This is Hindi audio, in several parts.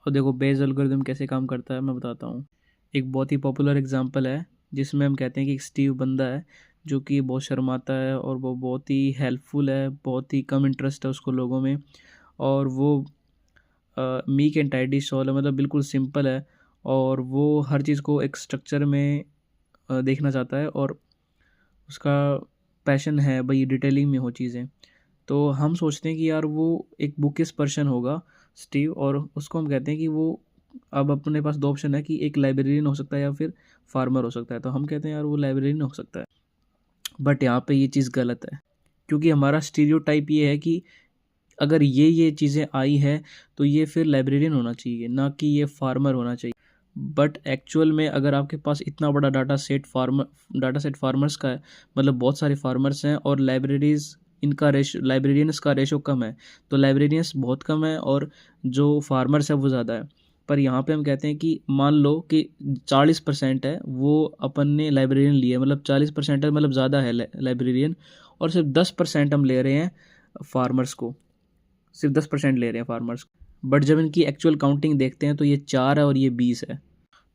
और देखो बेस एल्गोरिदम कैसे काम करता है मैं बताता हूँ। एक बहुत ही पॉपुलर एग्जांपल है जिसमें हम कहते हैं कि एक स्टीव बंदा है जो कि बहुत शर्माता है और वो बहुत ही हेल्पफुल है, बहुत ही कम इंटरेस्ट है उसको लोगों में। और वो मीक एंड टाइडी सोल है, मतलब बिल्कुल सिंपल है। और वो हर चीज़ को एक स्ट्रक्चर में देखना चाहता है और उसका पैशन है भाई डिटेलिंग में हो चीज़ें। तो हम सोचते हैं कि यार वो एक बुकिश पर्सन होगा स्टीव, और उसको हम कहते हैं कि वो अब अपने पास दो ऑप्शन है कि एक लाइब्रेरियन हो सकता है या फिर फार्मर हो सकता है। तो हम कहते हैं यार वो लाइब्रेरियन हो सकता है। बट यहाँ पे ये चीज़ गलत है, क्योंकि हमारा स्टीरियोटाइप ये है कि अगर ये चीज़ें आई है तो ये फिर लाइब्रेरियन होना चाहिए, ना कि ये फार्मर होना चाहिए। बट एक्चुअल में अगर आपके पास इतना बड़ा डाटा सेट फार्मर्स का है, मतलब बहुत सारे फार्मर्स हैं और लाइब्रेरीज इनका रेशो लाइब्रेरियंस का रेशो कम है, तो लाइब्रेरियंस बहुत कम है और जो फार्मर्स है वो ज़्यादा है। पर यहाँ पे हम कहते हैं कि मान लो कि 40% है वो अपन ने लाइब्रेरियन लिए, मतलब 40% है, मतलब ज़्यादा है लाइब्रेरियन, और सिर्फ 10% हम ले रहे हैं फार्मर्स को, सिर्फ 10% ले रहे हैं फार्मर्स। बट जब इनकी एक्चुअल काउंटिंग देखते हैं तो ये 4 है और ये 20 है।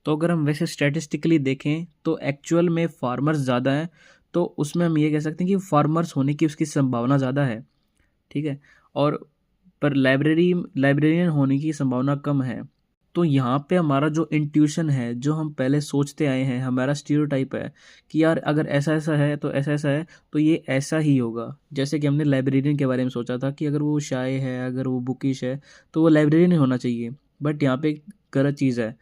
तो अगर हम वैसे स्टैटिस्टिकली देखें तो एक्चुअल में फार्मर्स ज़्यादा हैं, तो उसमें हम ये कह सकते हैं कि फार्मर्स होने की उसकी संभावना ज़्यादा है। ठीक है। और पर लाइब्रेरियन होने की संभावना कम है। तो यहाँ पे हमारा जो इंट्यूशन है, जो हम पहले सोचते आए हैं, हमारा स्टीरियोटाइप है कि यार अगर ऐसा ऐसा है तो ऐसा ऐसा है तो ये ऐसा ही होगा। जैसे कि हमने लाइब्रेरियन के बारे में सोचा था कि अगर वो शाय है, अगर वो बुकिश है, तो वो लाइब्रेरियन ही होना चाहिए। बट यहाँ पे एक गलत चीज़ है।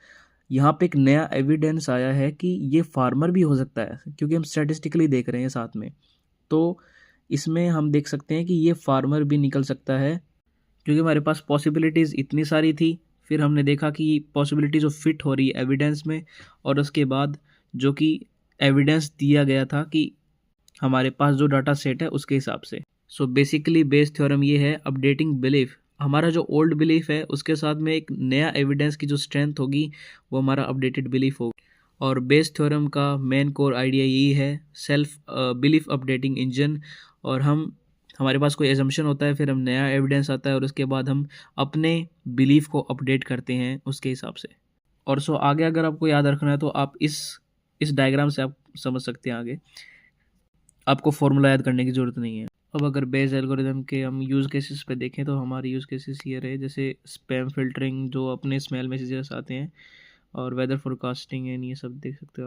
यहाँ पे एक नया एविडेंस आया है कि ये फार्मर भी हो सकता है, क्योंकि हम स्टैटिस्टिकली देख रहे हैं साथ में। तो इसमें हम देख सकते हैं कि ये फार्मर भी निकल सकता है, क्योंकि हमारे पास पॉसिबिलिटीज़ इतनी सारी थी। फिर हमने देखा कि पॉसिबिलिटी जो फिट हो रही है एविडेंस में, और उसके बाद जो कि एविडेंस दिया गया था कि हमारे पास जो डाटा सेट है उसके हिसाब से। सो बेसिकली बेस थ्योरम ये है अपडेटिंग बिलीफ। हमारा जो ओल्ड बिलीफ है उसके साथ में एक नया एविडेंस की जो स्ट्रेंथ होगी वो हमारा अपडेटेड बिलीफ होगा। और बेस थ्योरम का मेन कोर आइडिया यही है, सेल्फ बिलीफ अपडेटिंग इंजन। और हम हमारे पास कोई एजम्पशन होता है, फिर हम नया एविडेंस आता है और उसके बाद हम अपने बिलीफ को अपडेट करते हैं उसके हिसाब से। और सो आगे अगर आपको याद रखना है तो आप इस डायग्राम से आप समझ सकते हैं आगे। आपको फॉर्मूला याद करने की ज़रूरत नहीं है। अब अगर बेस एल्गोरिदम के हम यूज़ केसेस पे देखें तो हमारे यूज़ केसेस ये रहे, जैसे स्पैम फिल्टरिंग जो अपने स्मेल मैसेजेस आते हैं, और वेदर फोरकास्टिंग एंड ये सब देख सकते हो आप।